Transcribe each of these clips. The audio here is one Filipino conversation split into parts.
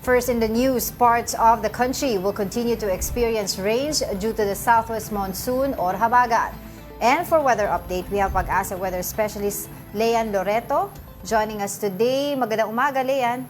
First in the news, parts of the country will continue to experience rains due to the southwest monsoon or habagat. And for weather update, we have Pag-asa weather specialist Leanne Loreto joining us today. Magandang umaga, Leanne.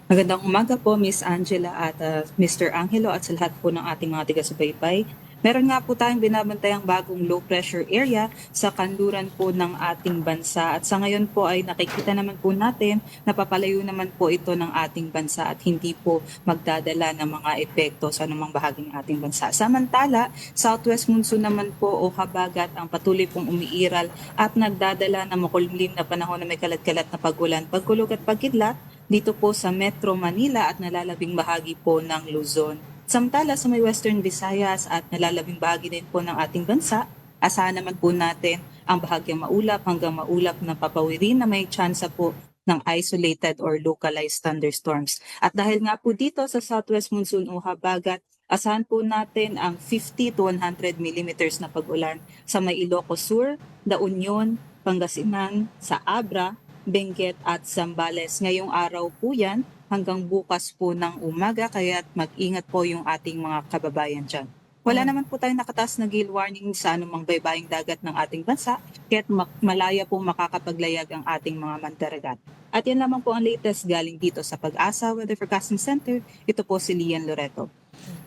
Magandang umaga po, Miss Angela at Mr. Angelo at sa lahat po ng ating mga taga-subaybay. Meron nga po tayong binabantayang bagong low pressure area sa kanluran po ng ating bansa at sa ngayon po ay nakikita naman po natin na papalayo naman po ito ng ating bansa at hindi po magdadala ng mga epekto sa anumang bahagi ng ating bansa. Samantala, southwest monsoon naman po o habagat ang patuloy pong umiiral at nagdadala ng makulimlim na panahon na may kalat-kalat na pag-ulan, pagkulog at pagkidlat dito po sa Metro Manila at nalalabing bahagi po ng Luzon. Samantala sa may Western Visayas at nalalabing bahagi din po ng ating bansa, asahan naman po natin ang bahagyang maulap hanggang maulap na papawirin na may tsansa po ng isolated or localized thunderstorms. At dahil nga po dito sa Southwest Monsoon o habagat, asahan po natin ang 50 to 100 millimeters na pag-ulan sa may Ilocos Sur, La Union, Pangasinan, sa Abra, Benguet at Zambales. Ngayong araw po yan hanggang bukas po ng umaga kaya't mag-ingat po yung ating mga kababayan dyan. Wala naman po tayong nakataas na gale warning sa anumang baybaying dagat ng ating bansa kaya't malaya po makakapaglayag ang ating mga mandaragat. At yan lamang po ang latest galing dito sa Pag-asa Weather Forecasting Center. Ito po si Leanne Loreto.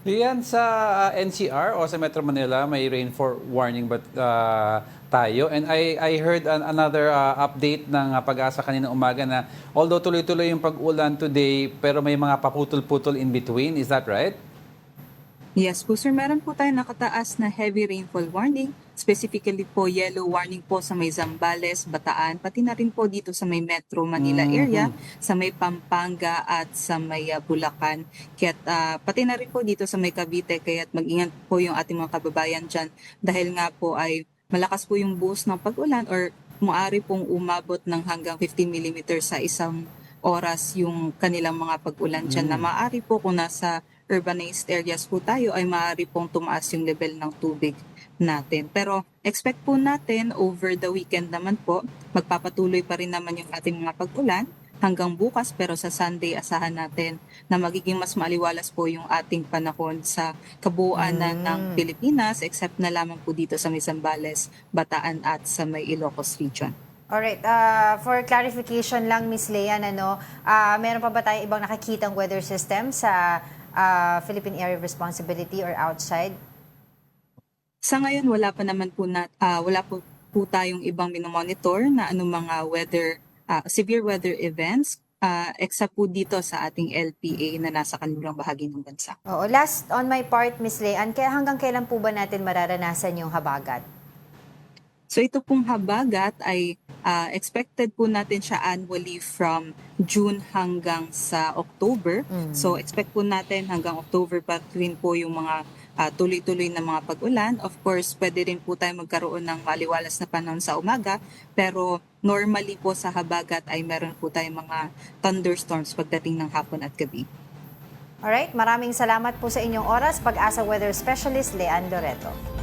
Lian, sa NCR o sa Metro Manila, may rainfall warning ba tayo? And I heard another update ng Pag-asa kanina umaga na although tuloy-tuloy yung pag-ulan today, pero may mga paputol-putol in between. Is that right? Yes po sir, meron po tayong nakataas na heavy rainfall warning. Specifically po yellow warning po sa may Zambales, Bataan, pati na rin po dito sa may Metro Manila area, sa may Pampanga at sa may Bulacan. Kaya't pati na rin po dito sa may Cavite, kaya't mag-ingat po yung ating mga kababayan dyan dahil nga po ay malakas po yung buhos ng pag-ulan or maaari pong umabot ng hanggang 15 millimeters sa isang oras yung kanilang mga pag-ulan dyan na maaari po kung nasa urbanized areas po tayo ay maaari pong tumaas yung level ng tubig natin. Pero expect po natin over the weekend naman po, magpapatuloy pa rin naman yung ating mga pag-ulan hanggang bukas pero sa Sunday asahan natin na magiging mas maliwalas po yung ating panahon sa kabuuan na ng Pilipinas except na lamang po dito sa may Zambales, Bataan at sa may Ilocos region. Alright, for clarification lang, Miss Leanne, meron pa ba tayong ibang nakikitang weather system sa Philippine Area of Responsibility or outside? Sa ngayon wala pa naman po wala po tayong ibang minomonitor na anong mga severe weather events except po dito sa ating LPA na nasa kanlurang bahagi ng bansa. Oo, last on my part, Miss Leanne, hanggang kailan po ba natin mararanasan yung habagat? So ito pong habagat ay expected po natin siya annually from June hanggang sa October. So expect po natin hanggang October pa rin po yung mga tuloy-tuloy na mga pag-ulan. Of course, pwede rin po tayo magkaroon ng maliwalas na panahon sa umaga, pero normally po sa habagat ay meron po tayong mga thunderstorms pagdating ng hapon at gabi. Alright, maraming salamat po sa inyong oras. Pag-asa Weather Specialist Leanne Loreto.